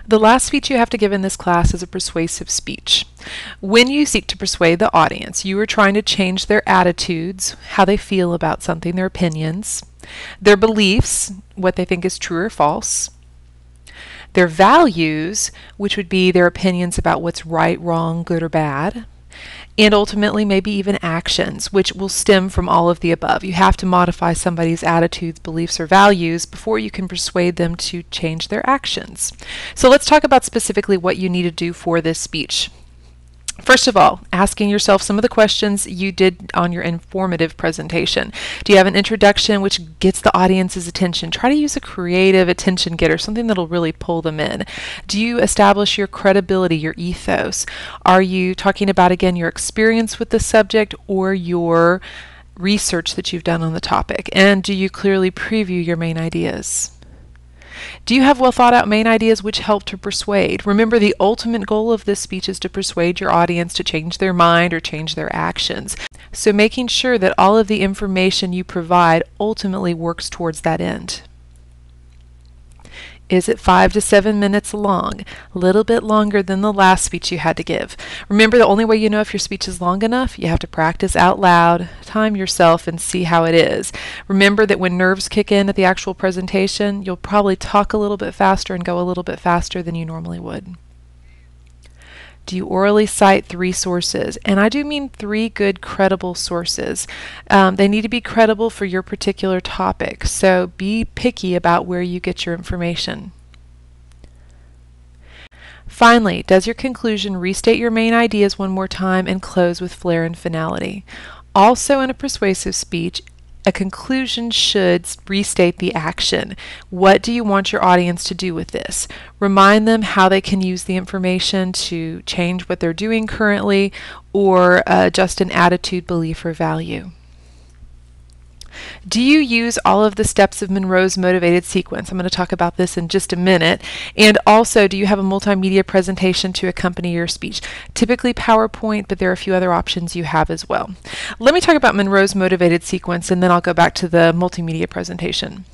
The last speech you have to give in this class is a persuasive speech. When you seek to persuade the audience, you are trying to change their attitudes, how they feel about something, their opinions, their beliefs, what they think is true or false, their values, which would be their opinions about what's right, wrong, good, or bad, and ultimately maybe even actions, which will stem from all of the above. You have to modify somebody's attitudes, beliefs, or values before you can persuade them to change their actions. So let's talk about specifically what you need to do for this speech. First of all, asking yourself some of the questions you did on your informative presentation. Do you have an introduction which gets the audience's attention? Try to use a creative attention getter, something that'll really pull them in. Do you establish your credibility, your ethos? Are you talking about, again, your experience with the subject or your research that you've done on the topic? And do you clearly preview your main ideas? Do you have well thought out main ideas which help to persuade? Remember, the ultimate goal of this speech is to persuade your audience to change their mind or change their actions. So making sure that all of the information you provide ultimately works towards that end. Is it 5 to 7 minutes long? A little bit longer than the last speech you had to give. Remember, the only way you know if your speech is long enough, you have to practice out loud, time yourself, and see how it is. Remember that when nerves kick in at the actual presentation, you'll probably talk a little bit faster and go a little bit faster than you normally would. Do you orally cite 3 sources? And I do mean 3 good, credible sources. They need to be credible for your particular topic, so be picky about where you get your information. Finally, does your conclusion restate your main ideas one more time and close with flair and finality? Also, in a persuasive speech, a conclusion should restate the action. What do you want your audience to do with this? Remind them how they can use the information to change what they're doing currently or adjust an attitude, belief, or value. Do you use all of the steps of Monroes motivated sequence? I'm going to talk about this in just a minute. And also, do you have a multimedia presentation to accompany your speech? Typically PowerPoint, but there are a few other options you have as well. Let me talk about Monroes motivated sequence, and then I'll go back to the multimedia presentation.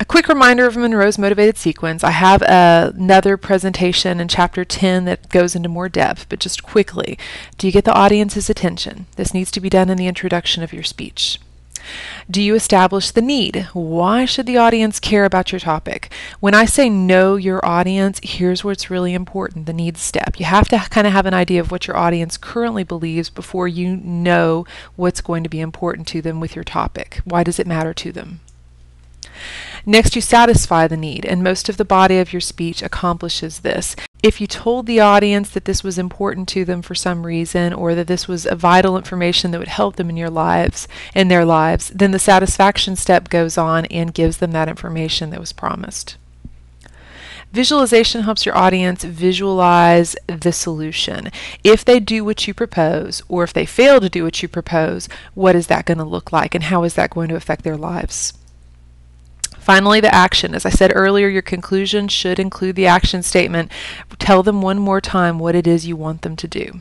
A quick reminder of Monroes motivated sequence. I have another presentation in chapter 10 that goes into more depth, but just quickly, do you get the audience's attention? This needs to be done in the introduction of your speech. Do you establish the need? Why should the audience care about your topic? When I say know your audience, here's what's really important, the needs step. You have to kind of have an idea of what your audience currently believes before you know what's going to be important to them with your topic. Why does it matter to them? Next, you satisfy the need, and most of the body of your speech accomplishes this. If you told the audience that this was important to them for some reason, or that this was a vital information that would help them in their lives, then the satisfaction step goes on and gives them that information that was promised. Visualization helps your audience visualize the solution. If they do what you propose, or if they fail to do what you propose, what is that going to look like, and how is that going to affect their lives? Finally, the action. As I said earlier, your conclusion should include the action statement. Tell them one more time what it is you want them to do.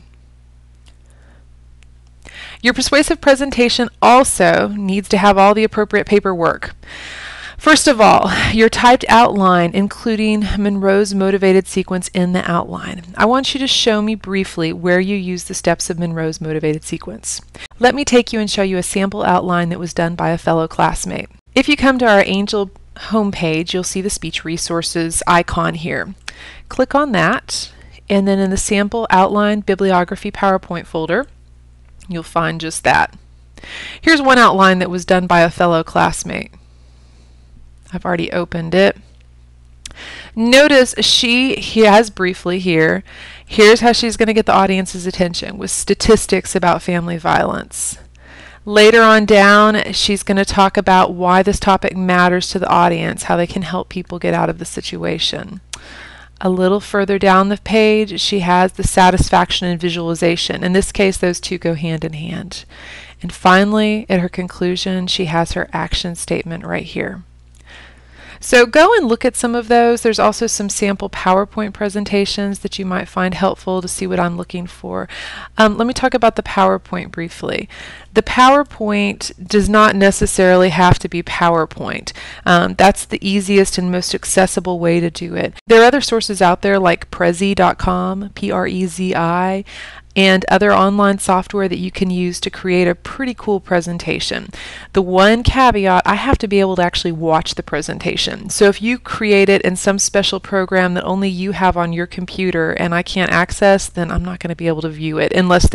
Your persuasive presentation also needs to have all the appropriate paperwork. First of all, your typed outline, including Monroes motivated sequence in the outline. I want you to show me briefly where you use the steps of Monroes motivated sequence. Let me take you and show you a sample outline that was done by a fellow classmate. If you come to our Angel homepage, you'll see the speech resources icon here. Click on that, and then in the sample outline bibliography PowerPoint folder, you'll find just that. Here's one outline that was done by a fellow classmate. I've already opened it. Notice she has briefly here, here's how she's going to get the audience's attention with statistics about family violence. Later on down, she's going to talk about why this topic matters to the audience, how they can help people get out of the situation. A little further down the page, she has the satisfaction and visualization. In this case, those two go hand in hand. And finally, at her conclusion, she has her action statement right here. So go and look at some of those. There's also some sample PowerPoint presentations that you might find helpful to see what I'm looking for. Let me talk about the PowerPoint briefly. The PowerPoint does not necessarily have to be PowerPoint. That's the easiest and most accessible way to do it. There are other sources out there like Prezi.com, Prezi, and other online software that you can use to create a pretty cool presentation. The one caveat, I have to be able to actually watch the presentation. So if you create it in some special program that only you have on your computer and I can't access, then I'm not going to be able to view it unless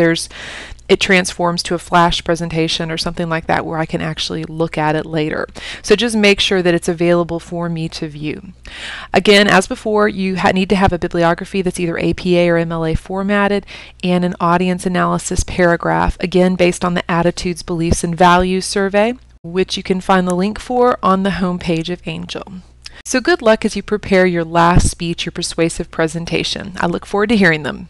it transforms to a flash presentation or something like that where I can actually look at it later. So just make sure that it's available for me to view. Again, as before, you need to have a bibliography that's either APA or MLA formatted and an audience analysis paragraph, again based on the Attitudes, Beliefs, and Values survey, which you can find the link for on the homepage of Angel. So good luck as you prepare your last speech, your persuasive presentation. I look forward to hearing them.